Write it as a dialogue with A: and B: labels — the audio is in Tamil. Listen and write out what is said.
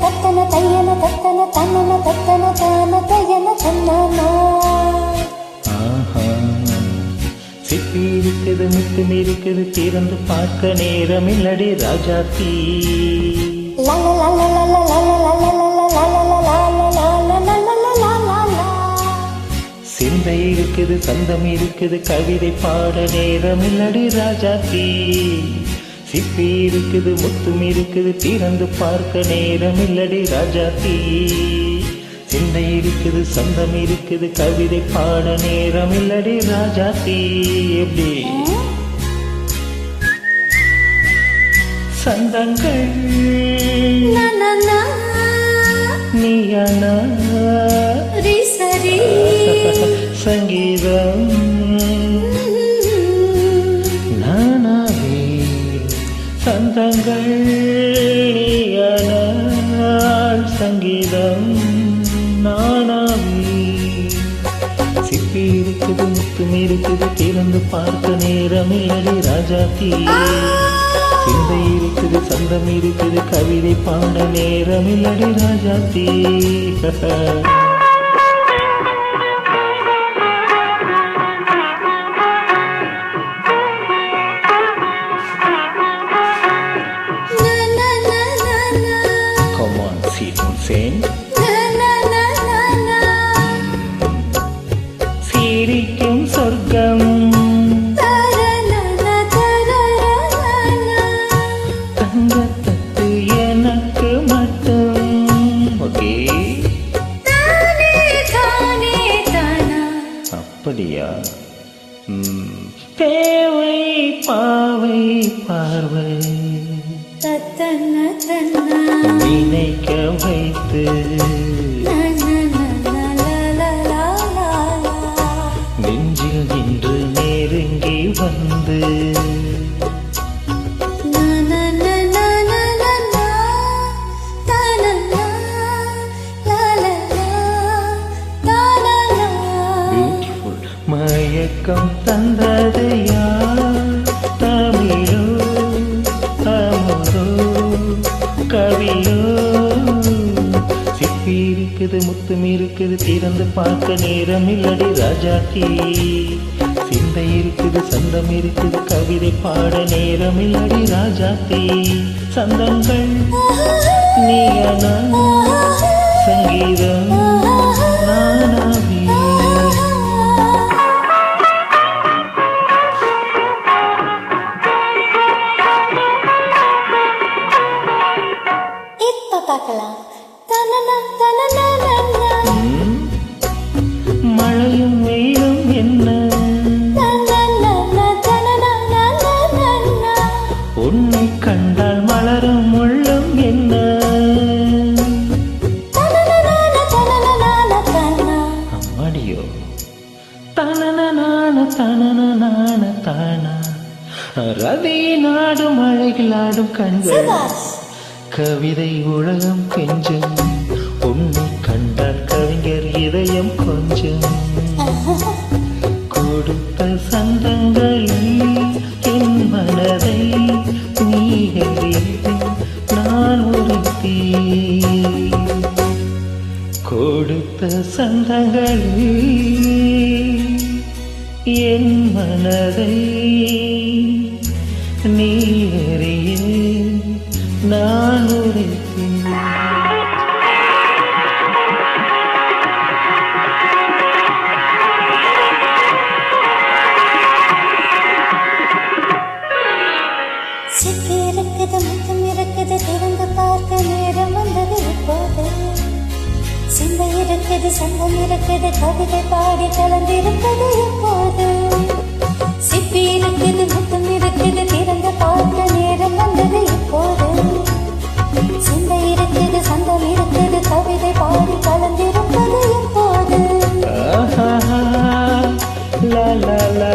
A: தத்தன தையன தத்தன தன்னன தத்தன தான தையன தன்னானா.
B: சிப்பி இருக்குது முத்தும் இருக்குது திறந்து பார்க்க நேரம் இல்லடி ராஜாத்தி. சிந்தை இருக்குது சந்தம் இருக்குது கவிதை பாட நேரம் இல்லடி ராஜாத்தி. சிப்பி இருக்குது முத்தும் இருக்குது திறந்து பார்க்க நேரம் இல்லடி ராஜாத்தி. சிந்தை இருக்குது சந்தம் இருக்குது கவிதை பாட நேரம் இல்லடி ராஜாத்தி. எப்படி சந்தங்கள் நீயானா சங்கீதம் நானாவே சந்தங்கள் நீயானால் சங்கீதம் நானாவே. சிப்பி இருக்குது முத்தும் இருக்குது திறந்து பார்க்க நேரம் இல்லடி ராஜாத்தி. சிந்தை இருக்குது சந்தம் இருக்குது கவிதை பாட நேரம் இல்லடி Rajathi. Come on, sit and sing. சிரிக்கும் சொர்க்கம் தங்கத்தட்டு எனக்கு மட்டும். ஓகே அப்படியா? தேவை பாவை பார்வை நினைக்க வைத்து நெஞ்சில் நின்று நெருங்கி வந்து பியூட்டிஃபுல் மயக்கம் தந்தது யார்? தமிழோ அமுதோ கவியோ? சிப்பி இருக்குது முத்தும் இருக்குது திறந்து பார்க்க நேரம் இல்லடி ராஜாத்தி. சிந்தை இருக்குது சந்தம் இருக்குது கவிதை பாட நேரம் இல்லடி ராஜாத்தி. சந்தங்கள் நீயானா சங்கீதம் நானாவே. மழையும் வெயிலும் என்ன உன்னை கண்டால் மலரும் முள்ளும் என்ன? அம்மாடியோ தனன தனன தானா ரதி நாடும் அழகில் ஆடும் கண்கள் கவிதை உலகம் கெஞ்சும். உன்னை கண்டால் கவிஞர் இதயம் கொஞ்சம். கொடுத்த சந்தங்களில் என் மனதை நீ அறிந்து நான் உறுத்தி. கொடுத்த சந்தங்களில் என் மனதை நீ அறிய நான் உரைத்தேன்.
A: சிப்பி இருக்குது முத்தம் இருக்குது திறந்து பார்க்க நேரம் வந்தது இப்போது. சிந்தை இருக்குது சந்தம் இருக்குது கவிதை பாடி கலந்திருப்பது இப்போது. சிப்பி இருக்குது முத்தம் இருக்குது திறந்து பார்க்க நேரம் வந்தது இப்போது. சிந்தை இருக்குது சந்தம் இருக்குது கவிதை பாடி கலந்திருப்பது இப்போது.
B: லா லா லா